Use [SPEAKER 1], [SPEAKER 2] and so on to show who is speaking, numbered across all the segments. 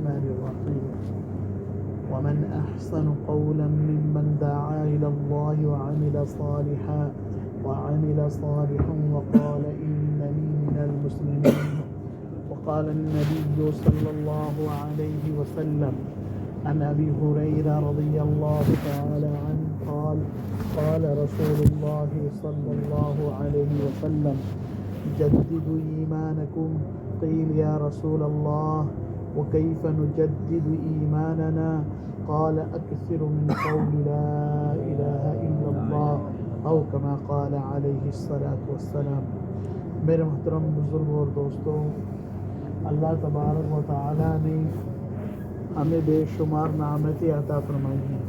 [SPEAKER 1] الرحمن الرحيم ومن أحسن قولا ممن دعا إلى الله وعمل صالحا وقال إنني من المسلمين وقال النبي صلى الله عليه وسلم عن أبي هريرة رضي الله تعالى عنه قال رسول الله صلى الله عليه وسلم جددوا إيمانكم قيل يا رسول الله وكيف نجدد إيماننا قال أكثر من قول لا إله إلا الله أو كما قال عليه الصلاة والسلام۔ میرے محترم بزرگوں اور دوستوں، اللہ تبارک و تعالیٰ نے ہمیں بے شمار نعمتیں عطا فرمائی ہیں۔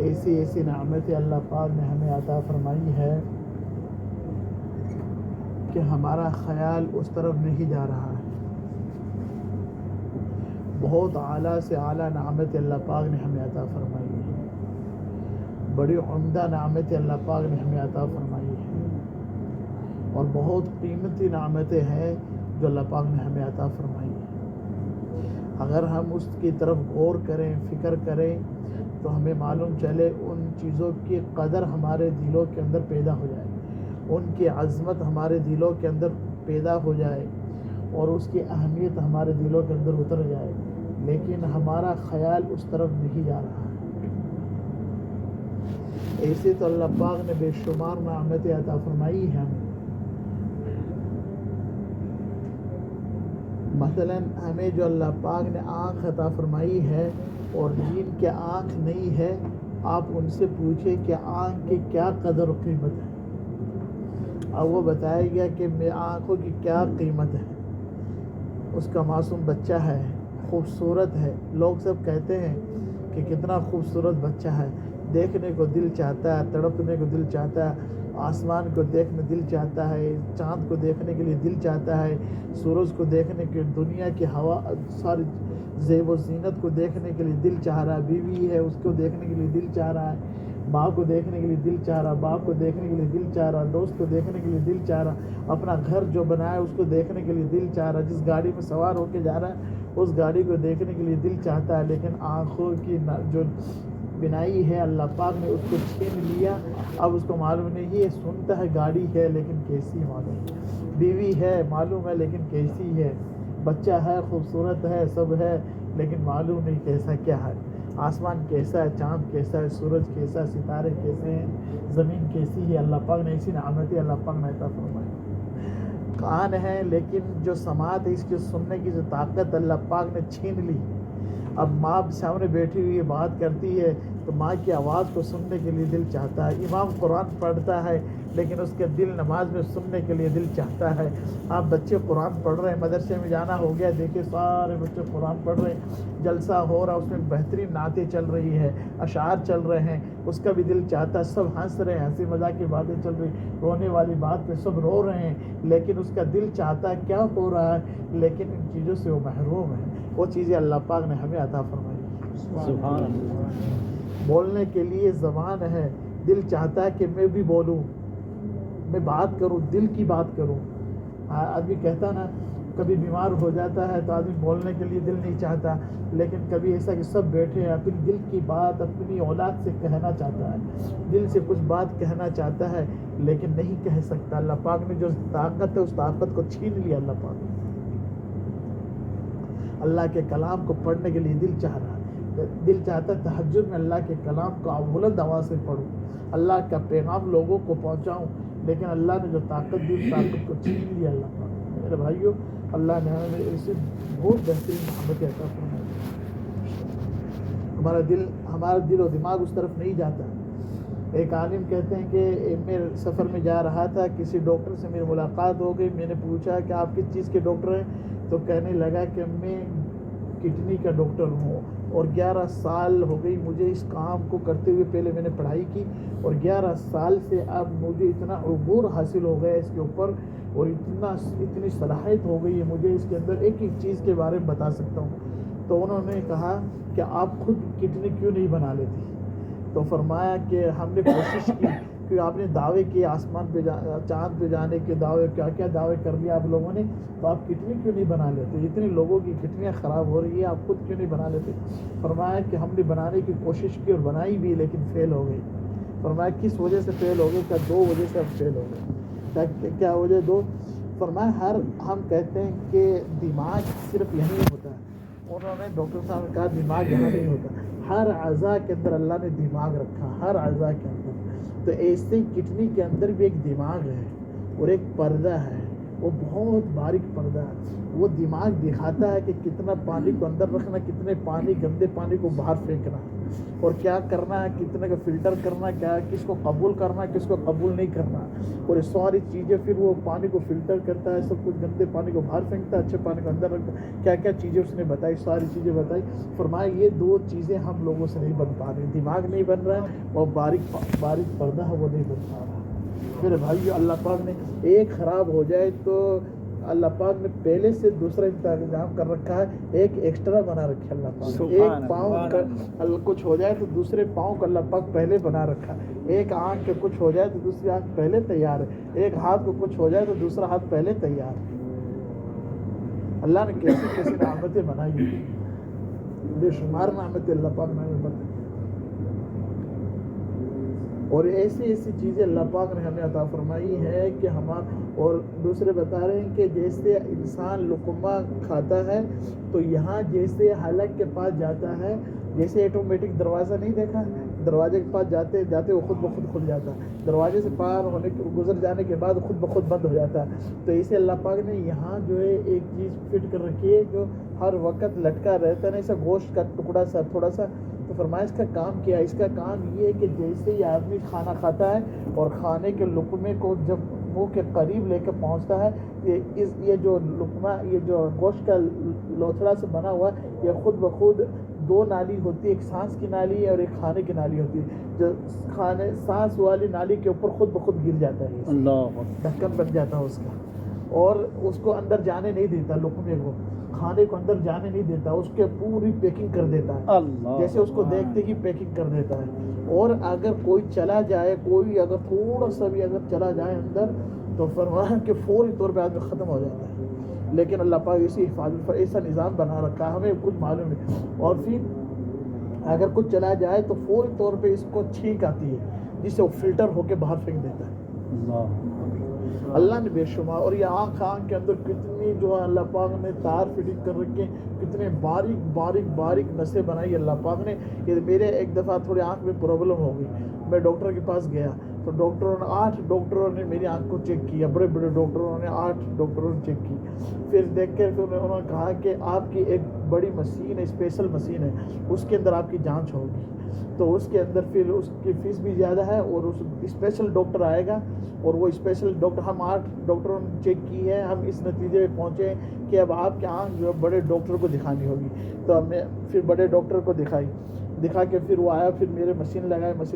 [SPEAKER 1] ایسی نعمتیں اللہ پاک نے ہمیں عطا فرمائی ہے کہ ہمارا خیال اس طرف نہیں جا رہا ہے۔ بہت اعلیٰ سے اعلیٰ نعمتیں اللہ پاک نے ہمیں عطا فرمائی ہیں، بڑی عمدہ نعمتیں اللہ پاک نے ہمیں عطا فرمائی ہیں، اور بہت قیمتی نعمتیں ہیں جو اللہ پاک نے ہمیں عطا فرمائی ہیں۔ اگر ہم اس کی طرف غور کریں، فکر کریں، تو ہمیں معلوم چلے ان چیزوں کی قدر ہمارے دلوں کے اندر پیدا ہو جائے، ان کی عظمت ہمارے دلوں کے اندر پیدا ہو جائے، اور اس کی اہمیت ہمارے دلوں کے اندر اتر جائے، لیکن ہمارا خیال اس طرف نہیں جا رہا ہے۔ ایسے تو اللہ پاک نے بے شمار نعمتیں عطا فرمائی ہیں ہمیں۔ مثلا ہمیں جو اللہ پاک نے آنکھ عطا فرمائی ہے، اور جن کے آنکھ نہیں ہے، آپ ان سے پوچھیں کہ آنکھ کی کیا قدر و قیمت ہے، اب وہ بتائے گیا کہ میری آنکھوں کی کیا قیمت ہے۔ اس کا معصوم بچہ ہے، خوبصورت ہے، لوگ سب کہتے ہیں کہ کتنا خوبصورت بچہ ہے، دیکھنے کو دل چاہتا ہے، تڑپنے کو دل چاہتا ہے، آسمان کو دیکھنے دل چاہتا ہے، چاند کو دیکھنے کے لیے دل چاہتا ہے، سورج کو دیکھنے کے، دنیا کی ہوا، ساری زیب و زینت کو دیکھنے کے لیے دل چاہ رہا ہے، بیوی ہے اس کو دیکھنے کے لیے دل چاہ رہا ہے، ماں کو دیکھنے کے لیے دل چاہ رہا، باپ کو دیکھنے کے لیے دل چاہ رہا، دوست کو دیکھنے کے لیے دل چاہ رہا، اپنا گھر جو بنایا ہے اس کو دیکھنے کے لیے دل چاہ رہا، جس گاڑی میں سوار ہو کے جا رہا ہے اس گاڑی کو دیکھنے کے لیے دل چاہتا ہے، لیکن آنکھوں کی جو بنائی ہے اللہ پاک نے اس کو چھین لیا۔ اب اس کو معلوم نہیں، یہ سنتا ہے گاڑی ہے لیکن کیسی معلوم، بیوی ہے معلوم ہے لیکن کیسی ہے، بچہ ہے خوبصورت ہے سب ہے، لیکن معلوم نہیں کیسا کیا ہے، آسمان کیسا ہے، چاند کیسا ہے، سورج کیسا ہے، ستارے کیسے ہیں، زمین کیسی ہے۔ اللہ پاک نے ایسی نعمتیں اللہ پاک نے عطا فرمائی۔ کان ہے لیکن جو سماعت ہے، اس کے سننے کی جو طاقت اللہ پاک نے چھین لی۔ اب ماں سامنے بیٹھی ہوئی بات کرتی ہے تو ماں کی آواز کو سننے کے لیے دل چاہتا ہے، امام قرآن پڑھتا ہے لیکن اس کے دل نماز میں سننے کے لیے دل چاہتا ہے۔ آپ بچے قرآن پڑھ رہے ہیں، مدرسے میں جانا ہو گیا، دیکھیں سارے بچے قرآن پڑھ رہے ہیں، جلسہ ہو رہا، اس میں بہترین نعتیں چل رہی ہے، اشعار چل رہے ہیں، اس کا بھی دل چاہتا ہے، سب ہنس رہے ہیں، ہنسی مذاق کی باتیں چل رہی، رونے والی بات پہ سب رو رہے ہیں، لیکن اس کا دل چاہتا ہے کیا ہو رہا ہے، لیکن ان چیزوں سے وہ محروم ہے۔ وہ چیزیں اللہ پاک نے ہمیں عطا فرمائی۔
[SPEAKER 2] سبحان اللہ۔
[SPEAKER 1] بولنے کے لیے زبان ہے، دل چاہتا ہے کہ میں بھی بولوں، میں بات کروں، دل کی بات کروں۔ آدمی کہتا نا، کبھی بیمار ہو جاتا ہے تو آدمی بولنے کے لیے دل نہیں چاہتا، لیکن کبھی ایسا کہ سب بیٹھے ہیں، اپنی دل کی بات اپنی اولاد سے کہنا چاہتا ہے، دل سے کچھ بات کہنا چاہتا ہے لیکن نہیں کہہ سکتا۔ اللہ پاک نے جو طاقت ہے اس طاقت کو چھین لیا اللہ پاک نے۔ اللہ کے کلام کو پڑھنے کے لیے دل چاہ رہا ہے، دل چاہتا ہے تہجد میں اللہ کے کلام کو بلند آواز سے پڑھوں، اللہ کا پیغام لوگوں کو پہنچاؤں، لیکن اللہ نے جو طاقت دی اس طاقت کو چھین لیا اللہ پاک۔ میرے بھائیوں، اللہ نے ہمیں ایسی بہت بہترین نعمتیں عطا فرمائی۔ ہمارا دل و دماغ اس طرف نہیں جاتا۔ ایک عالم کہتے ہیں کہ میں سفر میں جا رہا تھا، کسی ڈاکٹر سے میری ملاقات ہو گئی، میں نے پوچھا کہ آپ کس چیز کے ڈاکٹر ہیں، تو کہنے لگا کہ میں کڈنی کا ڈاکٹر ہوں، اور 11 سال ہو گئی مجھے اس کام کو کرتے ہوئے، پہلے میں نے پڑھائی کی اور 11 سال سے اب مجھے اتنا عبور حاصل ہو گیا اس کے اوپر، اور اتنی صلاحیت ہو گئی ہے مجھے اس کے اندر، ایک ایک چیز کے بارے میں بتا سکتا ہوں۔ تو انہوں نے کہا کہ آپ خود کڈنی کیوں نہیں بنا لیتی؟ تو فرمایا کہ ہم نے کوشش کی کہ آپ نے دعوے کیے آسمان پہ چاند پہ جانے کے دعوے، کیا کیا دعوے کر لیے آپ لوگوں نے، تو آپ کتنی کیوں نہیں بنا لیتے؟ اتنے لوگوں کی کتنیاں خراب ہو رہی ہے، آپ خود کیوں نہیں بنا لیتے؟ فرمایا کہ ہم نے بنانے کی کوشش کی اور بنائی بھی لیکن فیل ہو گئی۔ فرمایا کس وجہ سے فیل ہو گئی؟ کیا 2 وجہ سے ہم فیل ہو گئے۔ کیا وجہ 2؟ فرمایا ہم کہتے ہیں کہ دماغ صرف یہیں ہوتا ہے، انہوں نے ڈاکٹر صاحب نے کہا دماغ یہاں نہیں ہوتا، ہر اعضاء کے اندر اللہ نے دماغ رکھا، ہر اعضاء کے اندر۔ تو ایسے کڈنی کے اندر بھی ایک دماغ ہے اور ایک پردہ ہے، وہ بہت باریک پردہ ہے، وہ دماغ دکھاتا ہے کہ کتنا پانی کو اندر رکھنا، کتنے گندے پانی کو باہر پھینکنا، اور کیا کرنا ہے، کتنے کو فلٹر کرنا، کیا کس کو قبول کرنا، کس کو قبول نہیں کرنا، اور یہ ساری چیزیں پھر وہ پانی کو فلٹر کرتا ہے، سب کچھ گندے پانی کو باہر پھینکتا ہے، اچھے پانی کو اندر رکھتا ہے، کیا کیا چیزیں اس نے بتائی، ساری چیزیں بتائی۔ فرمایا یہ 2 چیزیں ہم لوگوں سے نہیں بن پا رہی، دماغ نہیں بن رہا ہے اور باریک پردہ ہے وہ نہیں بن پا رہا۔ پھر بھائی اللہ پاک نے ایک خراب ہو جائے تو اللہ پاک نے پہلے سے دوسرا انتظام کر رکھا ہے، ایک ایکسٹرا بنا رکھا ہے اللہ پاک نے، ایک پاؤں کا کچھ ہو جائے تو دوسرے پاؤں کا اللہ پاک پہلے بنا رکھا ہے، ایک آنکھ کے کچھ ہو جائے تو دوسری آنکھ پہلے تیار ہے، ایک ہاتھ کو کچھ ہو جائے تو دوسرا ہاتھ پہلے تیار ہے۔ اللہ نے کیسی کیسی نعمتیں بنائی، بے شمار نعمتیں اللہ پاک نے بنائی، اور ایسی چیزیں اللہ پاک نے ہمیں عطا فرمائی ہے کہ اور دوسرے بتا رہے ہیں کہ جیسے انسان لقمہ کھاتا ہے تو یہاں جیسے حلق کے پاس جاتا ہے، جیسے آٹومیٹک دروازہ نہیں دیکھا، دروازے کے پاس جاتے جاتے وہ خود بخود کھل جاتا ہے، دروازے سے پار گزر جانے کے بعد خود بخود بند ہو جاتا ہے، تو اسے اللہ پاک نے یہاں جو ہے ایک چیز فٹ کر رکھی ہے جو ہر وقت لٹکا رہتا ہے، ایسا گوشت کا ٹکڑا سا تھوڑا سا۔ تو فرمایا اس کا کام کیا ہے؟ اس کا کام یہ ہے کہ جیسے یہ آدمی کھانا کھاتا ہے اور کھانے کے لقمے کو جب منہ کے قریب لے کے پہنچتا ہے، یہ جو لقمہ، یہ جو گوشت کا لوتھڑا سے بنا ہوا ہے، یہ خود بخود 2 نالی ہوتی ہے، ایک سانس کی نالی ہے اور ایک کھانے کی نالی ہوتی ہے، جو سانس والی نالی کے اوپر خود بخود گر جاتا ہے، اللہ ڈھکن بن جاتا ہے اس کا، اور اس کو اندر جانے نہیں دیتا، لقمے کو کھانے کو اندر جانے نہیں دیتا، اس کے پوری پیکنگ کر دیتا ہے، جیسے اس کو دیکھتے ہی پیکنگ کر دیتا ہے۔ اور اگر کوئی چلا جائے، کوئی اگر تھوڑا سا بھی اگر چلا جائے اندر، تو فرمایا کہ فوری طور پہ آدمی ختم ہو جاتا ہے، لیکن اللہ پاک اسی حفاظت پر ایسا نظام بنا رکھا ہے، ہمیں کچھ معلوم ہے، اور پھر اگر کچھ چلا جائے تو فوری طور پہ اس کو چھینک آتی ہے جس سے وہ فلٹر ہو کے باہر پھینک دیتا ہے۔ اللہ نے بے شمار، اور یہ آنکھ کے اندر کتنی جو ہے اللہ پاک نے تار فٹنگ کر رکھے، کتنے باریک نسیں بنائی اللہ پاک نے۔ یہ میرے ایک دفعہ تھوڑی آنکھ میں پرابلم ہو گئی، میں ڈاکٹر کے پاس گیا تو 8 ڈاکٹروں نے میری آنکھ کو چیک کیا، بڑے ڈاکٹروں نے 8 ڈاکٹروں نے چیک کی، پھر دیکھ کے پھر انہوں نے کہا کہ آپ کی ایک بڑی مشین ہے، اسپیشل مشین ہے، اس کے اندر آپ کی جانچ ہوگی، تو اس کے اندر پھر اس کی فیس بھی زیادہ ہے، اور اس اسپیشل ڈاکٹر آئے گا، اور وہ اسپیشل ڈاکٹر ہم 8 ڈاکٹروں نے چیک کی ہے، ہم اس نتیجے پہ پہنچے کہ اب آپ کی آنکھ جو ہے بڑے ڈاکٹر کو دکھانی ہوگی، تو ہم نے پھر بڑے ڈاکٹر کو دکھا کے پھر وہ آیا، پھر میرے مشین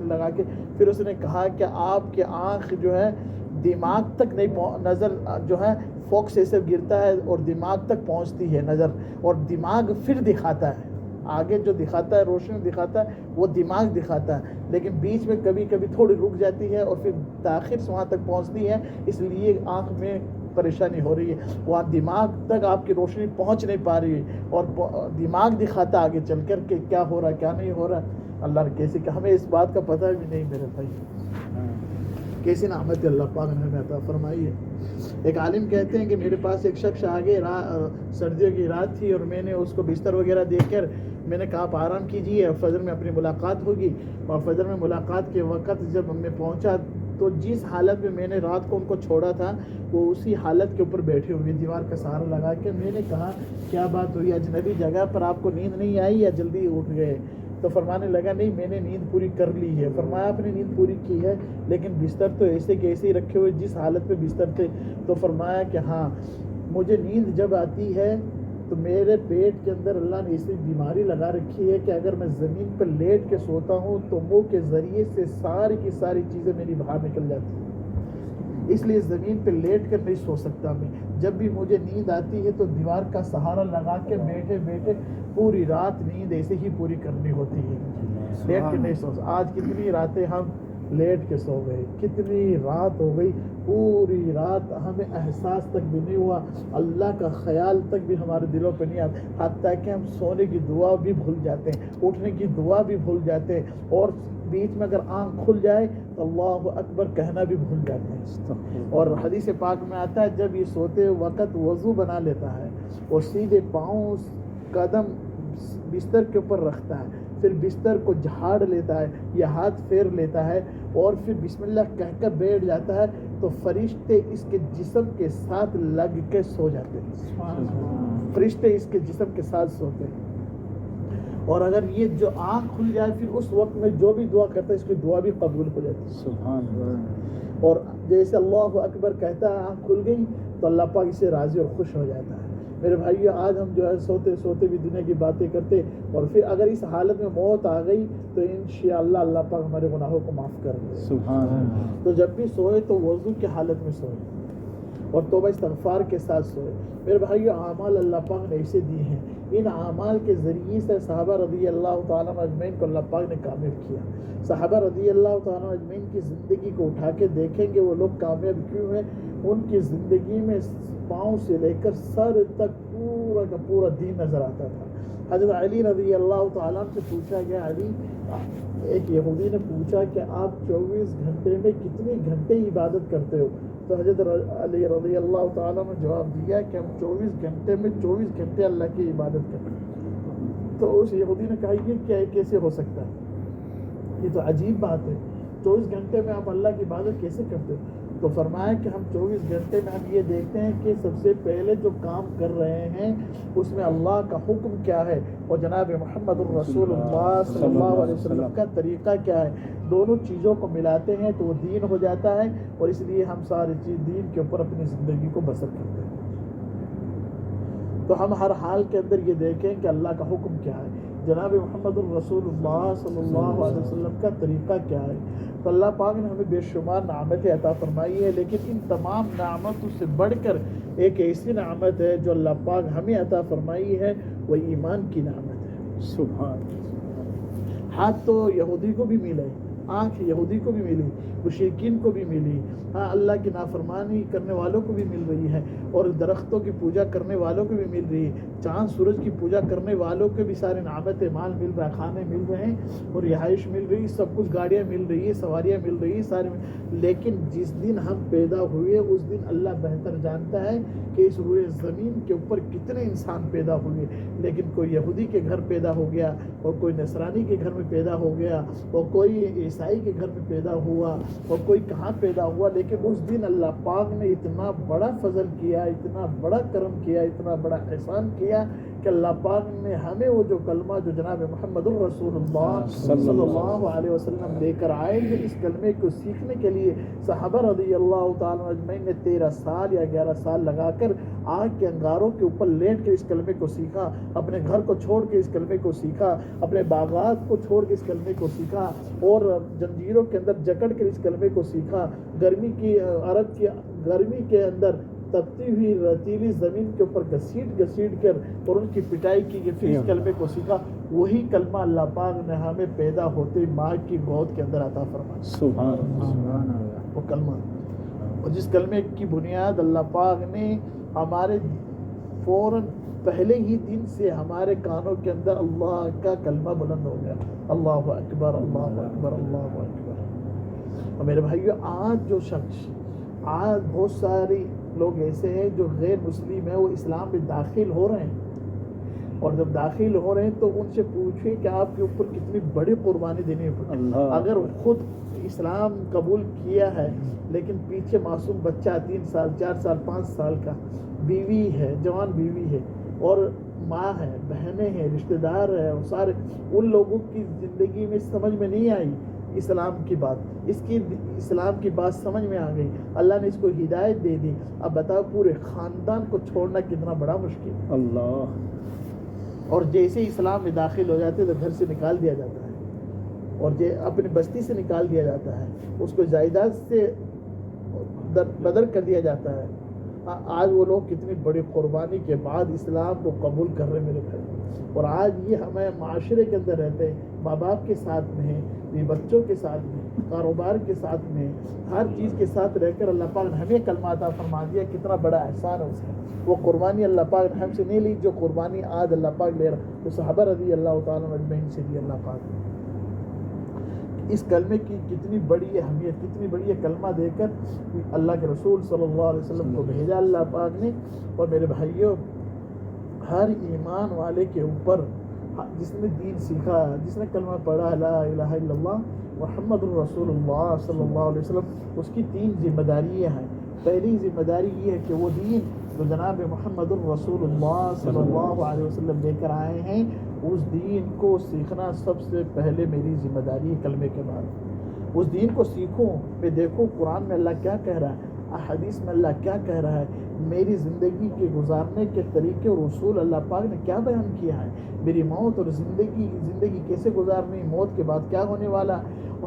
[SPEAKER 1] لگا کے پھر اس نے کہا کہ آپ کی آنکھ جو ہے دماغ تک نہیں نظر جو ہے فوکس ایسے گرتا ہے اور دماغ تک پہنچتی ہے نظر، اور دماغ پھر دکھاتا ہے، آگے جو دکھاتا ہے روشنی دکھاتا ہے وہ دماغ دکھاتا ہے، لیکن بیچ میں کبھی تھوڑی رک جاتی ہے اور پھر تاخیر سے وہاں تک پہنچتی ہے، اس لیے آنکھ میں پریشانی ہو رہی ہے، وہاں دماغ تک آپ کی روشنی پہنچ نہیں پا رہی ہے، اور دماغ دکھاتا آگے چل کر کہ کیا ہو رہا ہے کیا نہیں ہو رہا ہے۔ اللہ نے کیسے کہ ہمیں اس بات کا پتہ بھی نہیں میرے بھائی، کیسی نعمت اللہ پاک نے ہمیں عطا فرمائی ہے۔ ایک عالم کہتے ہیں کہ میرے پاس ایک شخص آگے سردیوں کی رات تھی، اور میں نے اس کو بستر وغیرہ دیکھ کر میں نے کہا آپ آرام کیجیے، فجر میں اپنی ملاقات ہوگی، اور فجر میں ملاقات کے وقت جب میں پہنچا تو جس حالت میں نے رات کو ان کو چھوڑا تھا وہ اسی حالت کے اوپر بیٹھے ہوئے دیوار کا سہارا لگا کے۔ میں نے کہا کیا بات ہوئی، اجنبی جگہ پر آپ کو نیند نہیں آئی یا جلدی اٹھ گئے؟ تو فرمانے لگا نہیں میں نے نیند پوری کر لی ہے۔ فرمایا آپ نے نیند پوری کی ہے لیکن بستر تو ایسے کے ایسے ہی رکھے ہوئے جس حالت میں بستر تھے؟ تو فرمایا کہ ہاں، مجھے نیند جب آتی ہے تو میرے پیٹ کے اندر اللہ نے ایسی بیماری لگا رکھی ہے کہ اگر میں زمین پر لیٹ کے سوتا ہوں تو منہ کے ذریعے سے ساری کی ساری چیزیں میری باہر نکل جاتی ہیں، اس لیے زمین پہ لیٹ کر نہیں سو سکتا میں۔ جب بھی مجھے نیند آتی ہے تو دیوار کا سہارا لگا کے بیٹھے بیٹھے پوری رات نیند ایسے ہی پوری کرنی ہوتی ہے، لیٹ کے نہیں سو۔ آج کتنی راتیں ہم لیٹ کے سو گئے. کتنی رات ہو گئی, پوری رات ہمیں احساس تک بھی نہیں ہوا, اللہ کا خیال تک بھی ہمارے دلوں پہ نہیں آتا, حتیٰ کہ ہم سونے کی دعا بھی بھول جاتے ہیں, اٹھنے کی دعا بھی بھول جاتے ہیں, اور بیچ میں اگر آنکھ کھل جائے تو اللہ اکبر کہنا بھی بھول جاتے ہیں. اور حدیث پاک میں آتا ہے جب یہ سوتے وقت وضو بنا لیتا ہے اور سیدھے پاؤں قدم بستر کے اوپر رکھتا ہے, پھر بستر کو جھاڑ لیتا ہے یا ہاتھ پھیر لیتا ہے اور پھر بسم اللہ کہہ کر بیٹھ جاتا ہے, تو فرشتے اس کے جسم کے ساتھ لگ کے سو جاتے ہیں. فرشتے اس کے جسم کے ساتھ سوتے ہیں. اور اگر یہ جو آنکھ کھل جائے پھر اس وقت میں جو بھی دعا کرتا ہے اس کی دعا بھی قبول ہو جاتی ہے.
[SPEAKER 2] سبحان اللہ.
[SPEAKER 1] اور جیسے اللہ اکبر کہتا ہے آنکھ کھل گئی تو اللہ پاک اسے راضی اور خوش ہو جاتا ہے. میرے بھائیو, آج ہم جو ہے سوتے سوتے بھی دنیا کی باتیں کرتے, اور پھر اگر اس حالت میں موت آ گئی تو انشاءاللہ اللہ پاک ہمارے گناہوں کو معاف کر دے.
[SPEAKER 2] سبحان اللہ.
[SPEAKER 1] تو جب بھی سوئے تو وضو کی حالت میں سوئے اور توبہ استغفار کے ساتھ سوئے. میرے بھائیو, اعمال اللہ پاک نے ایسے دیے ہیں, ان اعمال کے ذریعے سے صحابہ رضی اللہ تعالیٰ اجمعین کو اللہ پاک نے کامیاب کیا. صحابہ رضی اللہ تعالیٰ اجمعین کی زندگی کو اٹھا کے دیکھیں گے وہ لوگ کامیاب کیوں ہیں. ان کی زندگی میں پاؤں سے لے کر سر تک پورا کا پورا دین نظر آتا تھا. حضرت علی رضی اللہ تعالیٰ سے پوچھا گیا, علی, ایک یہودی نے پوچھا کہ آپ 24 گھنٹے میں کتنے گھنٹے عبادت کرتے ہو؟ تو حضرت علی رضی اللہ تعالیٰ نے جواب دیا کہ ہم 24 گھنٹے میں 24 گھنٹے اللہ کی عبادت کرتے ہیں. تو اس یہودی نے کہا یہ کیا کیسے ہو سکتا ہے, یہ تو عجیب بات ہے, 24 گھنٹے میں آپ اللہ کی عبادت کیسے کرتے ہو؟ تو فرمایا کہ ہم 24 گھنٹے میں ہم یہ دیکھتے ہیں کہ سب سے پہلے جو کام کر رہے ہیں اس میں اللہ کا حکم کیا ہے اور جناب محمد الرسول اللہ صلی اللہ علیہ وسلم کا طریقہ کیا ہے. دونوں چیزوں کو ملاتے ہیں تو وہ دین ہو جاتا ہے, اور اس لیے ہم ساری چیز دین کے اوپر اپنی زندگی کو بسر کرتے ہیں. تو ہم ہر حال کے اندر یہ دیکھیں کہ اللہ کا حکم کیا ہے, جناب محمد الرسول اللہ صلی اللہ علیہ وسلم کا طریقہ کیا ہے. تو اللہ پاک نے ہمیں بے شمار نعمتیں عطا فرمائی ہے, لیکن ان تمام نعمتوں سے بڑھ کر ایک ایسی نعمت ہے جو اللہ پاک ہمیں عطا فرمائی ہے, وہ ایمان کی نعمت ہے.
[SPEAKER 2] سبحان.
[SPEAKER 1] ہاتھ تو یہودی کو بھی ملے, آنکھ یہودی کو بھی ملی, مشرکین کو بھی ملی, ہاں اللہ کی نافرمانی کرنے والوں کو بھی مل رہی ہے, اور درختوں کی پوجا کرنے والوں کو بھی مل رہی ہے, چاند سورج کی پوجا کرنے والوں کو بھی سارے نعمت مال مل رہا ہے, کھانے مل رہے ہیں اور رہائش مل رہی, سب کچھ گاڑیاں مل رہی ہے, سواریاں مل رہی ہے, سارے. لیکن جس دن ہم پیدا ہوئے اس دن اللہ بہتر جانتا ہے کہ اس روئے زمین کے اوپر کتنے انسان پیدا ہوئے, لیکن کوئی یہودی کے گھر پیدا ہو گیا, اور کوئی نصرانی کے گھر میں پیدا ہو گیا, اور کوئی عیسائی کے گھر میں پیدا ہوا, اور کوئی کہاں پیدا ہوا, لیکن اس دن اللہ پاک نے اتنا بڑا فضل کیا, اتنا بڑا کرم کیا, اتنا بڑا احسان کیا کہ اللہ پاک نے ہمیں وہ جو کلمہ جو جناب محمد الرسول اللہ صلی اللہ علیہ وسلم لے کر آئے ہیں, اس کلمے کو سیکھنے کے لیے صحابہ رضی اللہ تعالیٰ اجمعین نے 13 سال یا 11 سال لگا کر آگ کے انگاروں کے اوپر لیٹ کے اس کلمے کو سیکھا, اپنے گھر کو چھوڑ کے اس کلمے کو سیکھا, اپنے باغات کو چھوڑ کے اس کلمے کو سیکھا, اور جنجیروں کے اندر جکڑ کر اس کلمے کو سیکھا, گرمی کی عرب کی گرمی کے اندر تپتی ہوئی ریتیلی زمین کے اوپر گھسیٹ کر اور ان کی پٹائی کی کہ پھر اس کلمے کو سیکھا. وہی کلمہ اللہ پاک نے ہمیں پیدا ہوتے ماں کی گود کے اندر عطا فرمایا.
[SPEAKER 2] سبحان اللہ.
[SPEAKER 1] وہ کلمہ, اور جس کلمے کی بنیاد اللہ پاک نے ہمارے فوراً پہلے ہی دن سے ہمارے کانوں کے اندر اللہ کا کلمہ بلند ہو گیا, اللہ اکبر اللہ اکبر اللہ اکبر. اور میرے بھائیو, آج بہت ساری لوگ ایسے ہیں جو غیر مسلم ہیں, وہ اسلام میں داخل ہو رہے ہیں, اور جب داخل ہو رہے ہیں تو ان سے پوچھیں کہ آپ کے اوپر کتنی بڑی قربانی دینی پڑی. اگر خود اسلام قبول کیا ہے لیکن پیچھے معصوم بچہ 3 سال 4 سال 5 سال کا, بیوی ہے, جوان بیوی ہے, اور ماں ہے, بہنیں ہیں, رشتہ دار ہیں, اور سارے ان لوگوں کی زندگی میں سمجھ میں نہیں آئی اسلام کی بات, اسلام کی بات سمجھ میں آ گئی, اللہ نے اس کو ہدایت دے دی. اب بتاؤ پورے خاندان کو چھوڑنا کتنا بڑا مشکل ہے.
[SPEAKER 2] اللہ.
[SPEAKER 1] اور جیسے اسلام میں داخل ہو جاتے تو گھر سے نکال دیا جاتا ہے, اور اپنی بستی سے نکال دیا جاتا ہے, اس کو جائیداد سے بدر کر دیا جاتا ہے. آج وہ لوگ کتنی بڑی قربانی کے بعد اسلام کو قبول کر رہے میرے بھائی, اور آج یہ ہمیں معاشرے کے اندر رہتے ہیں, ماں باپ کے ساتھ میں ہیں, یہ بچوں کے ساتھ میں, کاروبار کے ساتھ میں ہر چیز کے ساتھ رہ کر اللہ پاک نے ہمیں کلمہ عطا فرما دیا. کتنا بڑا احسان ہے اس کا. وہ قربانی اللہ پاک نے ہم سے نہیں لی جو قربانی آج اللہ پاک لے رہا, تو صحابہ رضی اللہ تعالیٰ اجمعین سے لی اللہ پاک نے. اس کلمے کی کتنی بڑی اہمیت, کتنی بڑی کلمہ دے کر اللہ کے رسول صلی اللہ علیہ وسلم کو بھیجا اللہ پاک نے. اور میرے بھائیوں, ہر ایمان والے کے اوپر جس نے دین سیکھا, جس نے کلمہ پڑھا لا الہ الا اللہ محمد الرسول اللہ صلی اللہ علیہ وسلم, اس کی 3 ذمہ داریاں ہیں. پہلی ذمہ داری یہ ہے کہ وہ دین جو جناب محمد الرسول اللہ صلی اللہ علیہ وسلم لے کر آئے ہیں, اس دین کو سیکھنا سب سے پہلے میری ذمہ داری ہے. کلمے کے بعد اس دین کو سیکھوں, میں دیکھوں قرآن میں اللہ کیا کہہ رہا ہے, حدیث میں اللہ کیا کہہ رہا ہے, میری زندگی کے گزارنے کے طریقے اور اصول اللہ پاک نے کیا بیان کیا ہے, میری موت اور زندگی کیسے گزارنی, موت کے بعد کیا ہونے والا.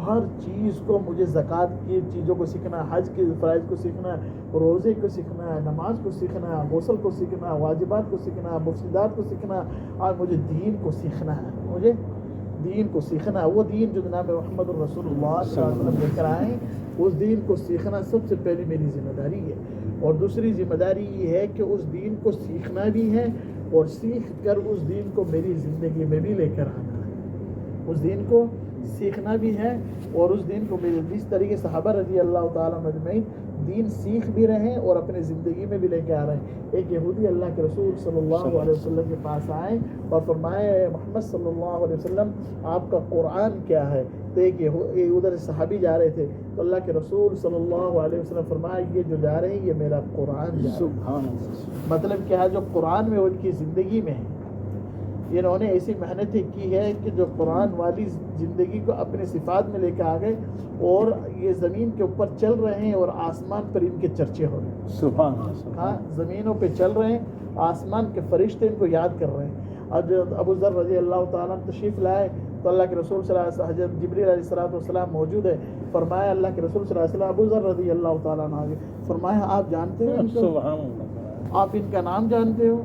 [SPEAKER 1] ہر چیز کو مجھے زکوٰۃ کی چیزوں کو سیکھنا ہے, حج کے فرائض کو سیکھنا ہے, روزے کو سیکھنا ہے, نماز کو سیکھنا ہے, غسل کو سیکھنا ہے, واجبات کو سیکھنا ہے, مفسدات کو سیکھنا ہے. اور مجھے دین کو سیکھنا ہے, مجھے دین کو سیکھنا ہے. وہ دین جو جناب محمد الرسول اللہ صلی اللہ علیہ وسلم لے کر آئے ہیں, اس دین کو سیکھنا سب سے پہلے میری ذمہ داری ہے. اور دوسری ذمہ داری یہ ہے کہ اس دین کو سیکھنا بھی ہے اور سیکھ کر اس دین کو میری زندگی میں بھی لے کر آنا ہے. اس دین کو سیکھنا بھی ہے اور اس دین کو میرے جس طریقے صحابہ رضی اللہ تعالیٰ مجمعین دین سیکھ بھی رہے ہیں اور اپنے زندگی میں بھی لے کے آ رہے ہیں. ایک یہودی اللہ کے رسول صلی اللہ علیہ وسلم کے پاس آئے اور فرمائے محمد صلی اللہ علیہ وسلم آپ کا قرآن کیا ہے. تو ایک ادھر صحابی جا رہے تھے, تو اللہ کے رسول صلی اللہ علیہ وسلم فرمایا یہ جو جا رہے ہیں یہ میرا قرآن جا رہا ہے. مطلب کیا ہے, جو قرآن میں ان کی زندگی میں ہے, انہوں نے ایسی محنتیں کی ہے کہ جو قرآن والی زندگی کو اپنے صفات میں لے کے آ گئے اور یہ زمین کے اوپر چل رہے ہیں اور آسمان پر ان کے چرچے ہو رہے ہیں. سبحان اللہ. ہاں, زمینوں پہ چل رہے ہیں, آسمان کے فرشتے ان کو یاد کر رہے ہیں. اور جو ابو ذر رضی اللہ تعالیٰ تشریف لائے تو اللہ کے رسول صلی اللہ علیہ وسلم, حضرت جبریل علیہ السلام موجود ہے. فرمایا اللہ کے رسول صلی اللہ علیہ وسلم ابو ذر رضی اللہ تعالیٰ عنہ, فرمایا آپ جانتے ہو ان کو, آپ ان کا نام جانتے ہو.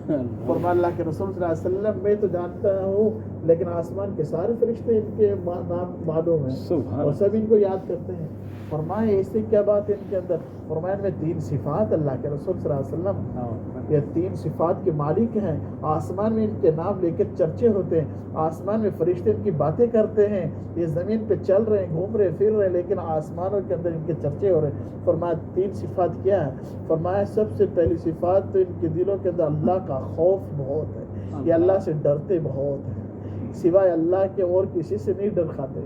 [SPEAKER 1] فرمایا اللہ کے رسول صلی اللہ علیہ وسلم میں تو جانتا ہوں لیکن آسمان کے سارے فرشتے ان کے نام معلوم ہیں اور سب ان کو یاد کرتے ہیں. فرمایا ایسے کیا بات ہے ان کے اندر. فرمایا میں 3 صفات اللہ کے رسول صلی اللہ علیہ وسلم یہ 3 صفات کے مالک ہیں. آسمان میں ان کے نام لے کر چرچے ہوتے ہیں, آسمان میں فرشتے ان کی باتیں کرتے ہیں, یہ زمین پہ چل رہے ہیں, گھوم رہے پھر رہے ہیں, لیکن آسمانوں کے اندر ان کے چرچے ہو رہے ہیں. فرمایا 3 صفات کیا ہے. فرمایا سب سے پہلی صفات تو ان کے دلوں کے اندر اللہ کا خوف بہت ہے, یہ اللہ سے ڈرتے بہت ہیں, سوائے اللہ کے اور کسی سے نہیں ڈر کھاتے,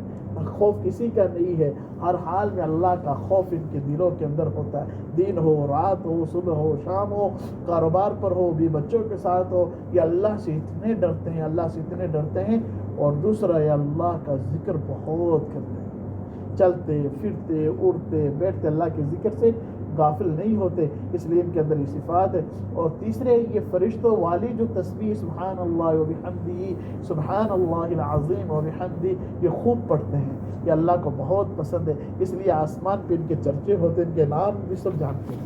[SPEAKER 1] خوف کسی کا نہیں ہے. ہر حال میں اللہ کا خوف ان کے دلوں کے اندر ہوتا ہے, دن ہو رات ہو, صبح ہو شام ہو, کاروبار پر ہو, بھی بچوں کے ساتھ ہو, یہ اللہ سے اتنے ڈرتے ہیں, اللہ سے اتنے ڈرتے ہیں. اور دوسرا یہ اللہ کا ذکر بہت کرتے ہیں, چلتے پھرتے اڑتے بیٹھتے اللہ کے ذکر سے غافل نہیں ہوتے, اس لیے ان کے اندر یہ صفات ہے. اور تیسرے یہ فرشتوں والی جو تسبیح سبحان اللہ و بحمدہ سبحان اللہ العظیم و بحمدہ یہ خوب پڑھتے ہیں, یہ اللہ کو بہت پسند ہے, اس لیے آسمان پہ ان کے چرچے ہوتے ہیں, ان کے نام بھی سب جانتے ہیں.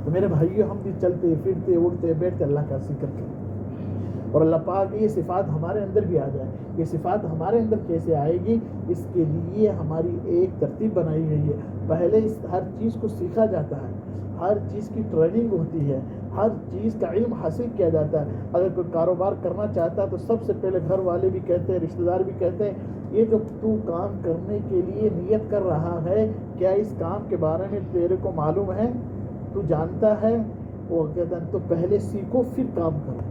[SPEAKER 1] تو میرے بھائیو, ہم بھی چلتے پھرتے اڑتے بیٹھتے اللہ کا ذکر کریں اور اللہ پاک یہ صفات ہمارے اندر بھی آ جائے. یہ صفات ہمارے اندر کیسے آئے گی, اس کے لیے ہماری ایک ترتیب بنائی گئی ہے. پہلے ہر چیز کو سیکھا جاتا ہے, ہر چیز کی ٹریننگ ہوتی ہے, ہر چیز کا علم حاصل کیا جاتا ہے. اگر کوئی کاروبار کرنا چاہتا ہے تو سب سے پہلے گھر والے بھی کہتے ہیں, رشتہ دار بھی کہتے ہیں, یہ جو تو کام کرنے کے لیے نیت کر رہا ہے کیا اس کام کے بارے میں تیرے کو معلوم ہے, تو جانتا ہے. وہ کہتا ہے تو پہلے سیکھو پھر کام کرو.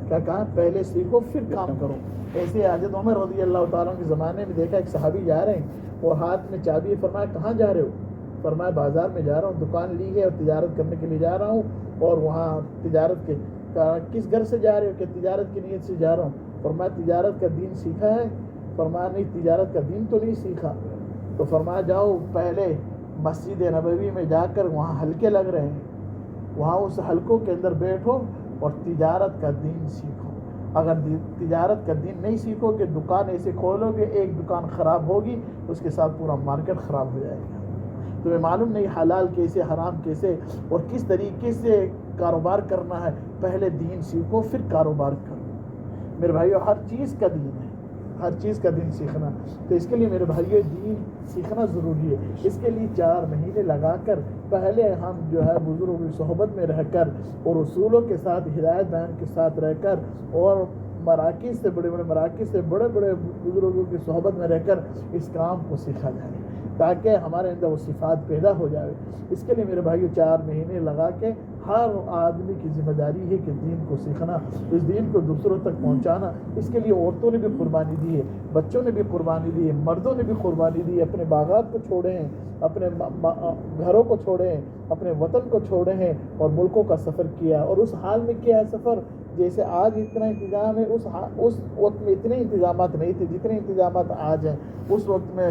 [SPEAKER 1] کیا کہا, پہلے سیکھو پھر کام کرو. ایسے حضرت عمر رضی اللہ تعالیٰ کے زمانے میں دیکھا ایک صحابی جا رہے ہیں اور ہاتھ میں چابی ہے. فرمایا کہاں جا رہے ہو؟ فرمایا بازار میں جا رہا ہوں, دکان لی ہے اور تجارت کرنے کے لیے جا رہا ہوں, اور وہاں تجارت کے کس گھر سے جا رہے ہو؟ کہ تجارت کی نیت سے جا رہا ہوں. فرمایا تجارت کا دین سیکھا ہے؟ فرمایا نہیں, تجارت کا دین تو نہیں سیکھا. تو فرمایا جاؤ پہلے مسجد نبوی میں جا کر, وہاں حلقے لگ رہے ہیں, وہاں اس حلقوں کے اندر بیٹھو اور تجارت کا دین سیکھو. اگر تجارت کا دین نہیں سیکھو کہ دکان ایسے کھولو گے, ایک دکان خراب ہوگی اس کے ساتھ پورا مارکیٹ خراب ہو جائے گا. تمہیں معلوم نہیں حلال کیسے, حرام کیسے اور کس طریقے سے کاروبار کرنا ہے. پہلے دین سیکھو پھر کاروبار کرو. میرے بھائیو, ہر چیز کا دین ہے, ہر چیز کا دین سیکھنا. تو اس کے لیے میرے بھائیو دین سیکھنا ضروری ہے. اس کے لیے 4 مہینے لگا کر پہلے ہم جو ہے بزرگوں کی صحبت میں رہ کر اور اصولوں کے ساتھ ہدایت بیان کے ساتھ رہ کر اور مراکز سے بڑے بڑے بزرگوں کی صحبت میں رہ کر اس کام کو سیکھا جائے تاکہ ہمارے اندر وہ صفات پیدا ہو جائے. اس کے لیے میرے بھائیو 4 مہینے لگا کے ہر آدمی کی ذمہ داری ہے کہ دین کو سیکھنا, اس دین کو دوسروں تک پہنچانا. اس کے لیے عورتوں نے بھی قربانی دی ہے, بچوں نے بھی قربانی دی ہے, مردوں نے بھی قربانی دی ہے. اپنے باغات کو چھوڑے ہیں, اپنے گھروں کو چھوڑے ہیں, اپنے وطن کو چھوڑے ہیں اور ملکوں کا سفر کیا. اور اس حال میں کیا ہے سفر, جیسے آج اتنا انتظام ہے اس وقت میں اتنے انتظامات نہیں تھے جتنے انتظامات آج ہیں. اس وقت میں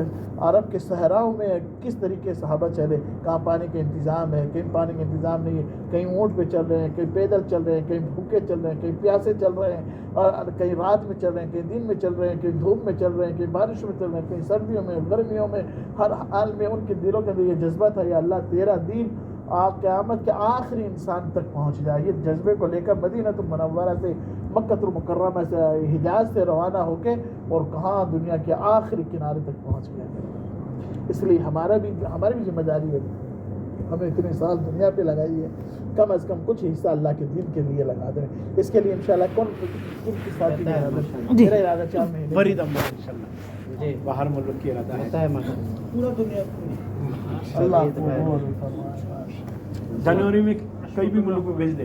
[SPEAKER 1] عرب کے صحراؤں میں کس طریقے صحابہ چلے, کہاں پانی کا انتظام ہے, کہیں پانی کا انتظام نہیں ہے, کہیں اونٹ پہ چل رہے ہیں, کہیں پیدل چل رہے ہیں, کہیں بھوکے چل رہے ہیں, کہیں پیاسے چل رہے ہیں, اور کہیں رات میں چل رہے ہیں, کہیں دن میں چل رہے ہیں, کہیں دھوپ میں چل رہے ہیں, کہیں بارش میں چل رہے ہیں, کہیں سردیوں میں, گرمیوں میں. ہر حال میں ان کے دلوں کے اندر یہ جذبہ تھا, یا اللہ تیرا دین قیامت کے آخری انسان تک پہنچ جائے. یہ جذبے کو لے کر مدینہ المنورہ سے, مکہ المکرمہ سے, حجاز سے روانہ ہو کے اور کہاں دنیا کے آخری کنارے تک پہنچ گیا. اس لیے ہماری بھی ذمہ داری ہے, ہمیں اتنے سال دنیا پہ لگائی ہے, کم از کم کچھ حصہ اللہ کے دین کے لیے لگا دیں. اس کے لیے انشاءاللہ کن کے ساتھ میرا ارادہ 4 مہینے
[SPEAKER 3] فرید احمد انشاءاللہ جی باہر ملک کی ارادہ ہے
[SPEAKER 1] پورا دنیا اللہ
[SPEAKER 3] جنوری میں کئی بھی ملک میں بھیج دے,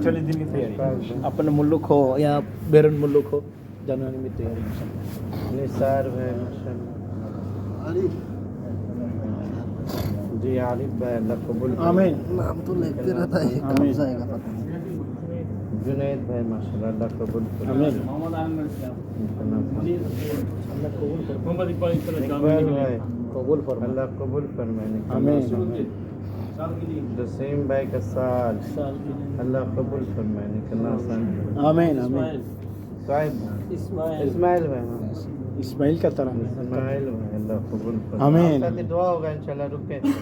[SPEAKER 3] 40 دن کی تیاری, اپنے ملک ہو یا بیرون ملک ہو, جنوری میں تیاری انشاءاللہ.
[SPEAKER 2] نثار بھائی ماشاءاللہ, جی عارف بھائی اللہ قبول کرے.
[SPEAKER 3] آمین.
[SPEAKER 1] نام تو لیتے رہتا ہے, کہاں جائے گا پتہ نہیں.
[SPEAKER 2] جنید بھائی ماشاءاللہ اللہ قبول کرے.
[SPEAKER 3] آمین.
[SPEAKER 2] محمد اقبال بھائی
[SPEAKER 3] قبول فرما.
[SPEAKER 2] اللہ قبول فرمائے.
[SPEAKER 3] آمین.
[SPEAKER 2] جسیم بھائی کا سال اللہ قبول فرمائے. نکلنا آسان.
[SPEAKER 3] آمین. آمین.
[SPEAKER 2] صاحب اسماعیل بھائی,
[SPEAKER 3] اسماعیل کا طرح
[SPEAKER 2] اسماعیل بھائی اللہ قبول فرمائے.
[SPEAKER 3] آمین.
[SPEAKER 2] ساتھ دعا ہوگا انشاءاللہ.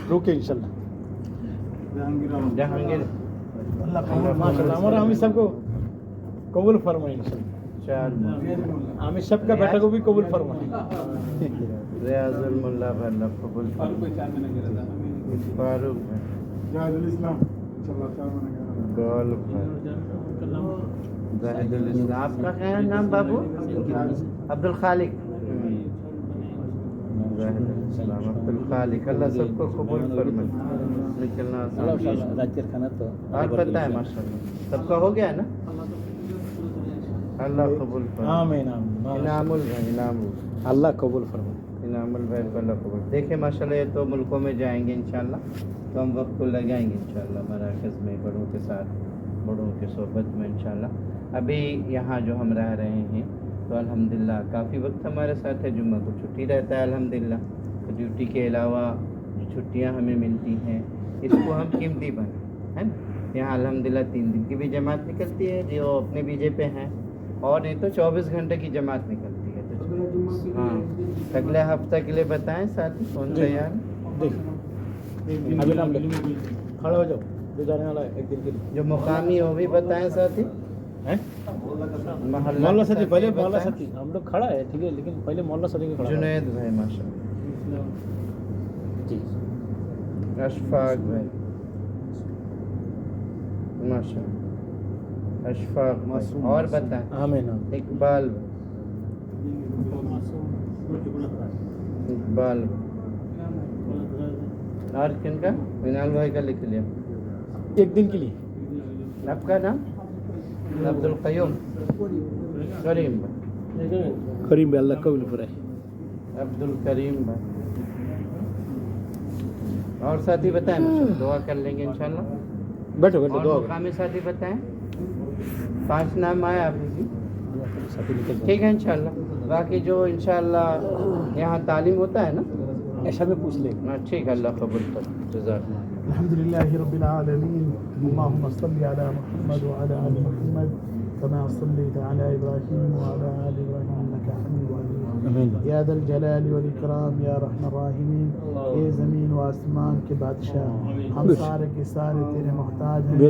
[SPEAKER 3] روکے انشاءاللہ.
[SPEAKER 2] جہانگیر
[SPEAKER 3] ماشاءاللہ ہمارا ہم سب کو قبول فرمائے انشاءاللہ. ہم سب کا بیٹا کو بھی قبول فرمائے.
[SPEAKER 2] ریاض الملا بھائی اللہ قبول فرمائے. فاروق بھائی, گول بھائی, زاہد الاسلام. آپ کا کیا ہے نام بابو؟ عبد الخالق. زاہد الاسلام, عبد الخالق. اللہ سب کو قبول فرمائے. نکلنا آسان.
[SPEAKER 3] راجر کھانا تو
[SPEAKER 2] اور پتہ ہے ماشاءاللہ سب کا ہو گیا ہے نا. اللہ قبول فرمائے.
[SPEAKER 3] آمین.
[SPEAKER 2] انعام البھائی, انعام
[SPEAKER 3] اللہ قبول فرمائے.
[SPEAKER 2] انعام البھائی کو اللہ قبول. دیکھیں ماشاءاللہ یہ تو ملکوں میں جائیں گے انشاءاللہ, تو ہم وقت کو لگائیں گے انشاءاللہ مراکز میں, بڑوں کے ساتھ, بڑوں کے صحبت میں انشاءاللہ. ابھی یہاں جو ہم رہ رہے ہیں تو الحمدللہ کافی وقت ہمارے ساتھ ہے. جمعہ کو چھٹی رہتا ہے الحمدللہ. تو ڈیوٹی کے علاوہ جو چھٹیاں ہمیں ملتی ہیں اس کو ہم قیمتی بنائیں, ہے نا. یہاں الحمدللہ 3 دن کی بھی جماعت نکلتی ہے جو اپنے بیجے پہ ہیں, اور نہیں تو 24 گھنٹے کی جماعت نکلتی ہے. تو ہاں اگلے ہفتہ کے لیے بتائیں ساتھی کون تیار.
[SPEAKER 3] دیکھ ابھی نام لے کھڑے ہو جاؤ, جو جانے والا ہے ایک دن کے لیے.
[SPEAKER 2] جو مقامی ہو بھی بتائیں ساتھی.
[SPEAKER 3] محلہ ساتھی پہلے محلہ ساتھی ہم لوگ کھڑا ہے ٹھیک ہے, لیکن پہلے محلہ ساتھی کا کھڑا.
[SPEAKER 2] جنید بھائی ماشاءاللہ.
[SPEAKER 3] جی.
[SPEAKER 2] اشفاق بھائی ماشاءاللہ. اشفاق بھائی. اور بتائیں.
[SPEAKER 3] آمین.
[SPEAKER 2] اقبال بھائی. اقبال اور کن کا؟ منال بھائی کا لکھ لیا.
[SPEAKER 3] ایک دن کے لیے.
[SPEAKER 2] آپ کا نام عبد القیوم کریم بھائی.
[SPEAKER 3] کریم بھائی اللہ قبول فرمائے.
[SPEAKER 2] عبد الکریم بھائی. اور ساتھی بتائیں, دعا کر لیں گے انشاءاللہ.
[SPEAKER 3] بیٹھو بیٹھو
[SPEAKER 2] اور
[SPEAKER 3] دعا
[SPEAKER 2] مقامی ساتھی بتائیں. 5 نام آئے آپ کی.
[SPEAKER 3] ساتھی نکل
[SPEAKER 2] ٹھیک ہے انشاءاللہ. باقی جو انشاءاللہ یہاں تعلیم ہوتا ہے نا,
[SPEAKER 3] ایسا میں پوچھ لیں.
[SPEAKER 2] ٹھیک ہے, اللہ قبول کر. جزاک اللہ.
[SPEAKER 1] الحمدللہ رب العالمین. اللہم صلی علی محمد وعلی آل محمد كما صليت على إبراهيم وعلى آل إبراهيم إنك حميد مجيد. يا ذا الجلال والإكرام يا رحم الراحمين. اے زمین و آسمان کے بادشاہ, ہم سارے کے سارے تیرے محتاج ہیں.
[SPEAKER 3] بے